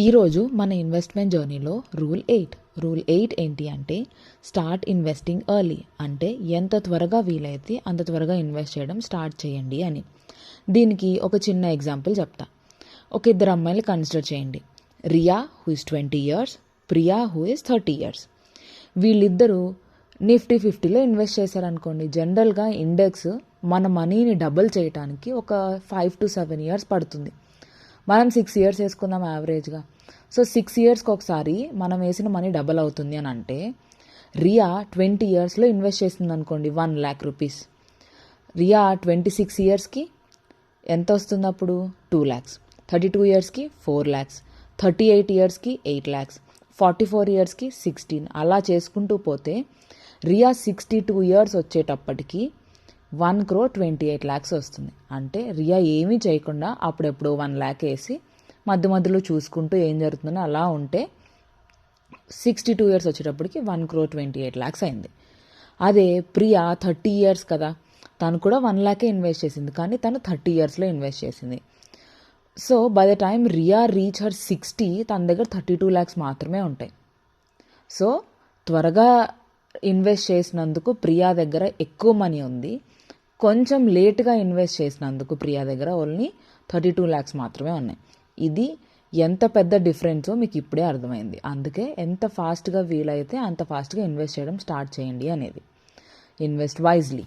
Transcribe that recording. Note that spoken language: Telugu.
ఈరోజు మన ఇన్వెస్ట్మెంట్ జర్నీలో రూల్ 8 ఏంటి అంటే స్టార్ట్ ఇన్వెస్టింగ్ ఎర్లీ, అంటే ఎంత త్వరగా వీలైతే అంత త్వరగా ఇన్వెస్ట్ చేయడం స్టార్ట్ చేయండి అని. దీనికి ఒక చిన్న ఎగ్జాంపుల్ చెప్తా. ఒక ఇద్దరు అమ్మాయిలు కన్సిడర్ చేయండి. Riya who is 20 years, Priya who is 30 years. వీళ్ళిద్దరూ నిఫ్టీ 50లో ఇన్వెస్ట్ చేశారనుకోండి. జనరల్గా ఇండెక్స్ మన మనీని డబుల్ చేయడానికి ఒక 5 to 7 years పడుతుంది. మనం 6 years వేసుకుందాం యావరేజ్గా. సో 6 yearsకి ఒకసారి మనం వేసిన మనీ డబల్ అవుతుంది అని అంటే రియా 20 yearsలో ఇన్వెస్ట్ చేస్తుంది అనుకోండి 1 lakh rupees. రియా 26 yearsకి ఎంత వస్తుంది అప్పుడు 2 lakhs, 32 yearsకి 4 lakhs, 38 yearsకి 8 lakhs, 44 yearsకి 16. అలా చేసుకుంటూ పోతే రియా 62 years వచ్చేటప్పటికి 1,28 lakhs వస్తుంది. అంటే రియా ఏమీ చేయకుండా అప్పుడెప్పుడు 1 lakh వేసి మధ్యలో చూసుకుంటూ ఏం జరుగుతుందని అలా ఉంటే 62 years వచ్చేటప్పటికి 1,28 lakhs అయింది. అదే ప్రియా 30 years కదా, తను కూడా 1 lakh ఇన్వెస్ట్ చేసింది, కానీ తను 30 yearsలో ఇన్వెస్ట్ చేసింది. So by the time Riya reach her 60 తన దగ్గర 32 lakhs మాత్రమే ఉంటాయి. సో త్వరగా ఇన్వెస్ట్ చేసినందుకు ప్రియా దగ్గర ఎక్కువ మనీ ఉంది. కొంచెం లేట్గా ఇన్వెస్ట్ చేసినందుకు ప్రియా దగ్గర ఓన్లీ 32 lakhs మాత్రమే ఉన్నాయి. ఇది ఎంత పెద్ద డిఫరెన్సో మీకు ఇప్పుడే అర్థమైంది. అందుకే ఎంత ఫాస్ట్గా వీలైతే అంత ఫాస్ట్గా ఇన్వెస్ట్ చేయడం స్టార్ట్ చేయండి అనేది. Invest wisely.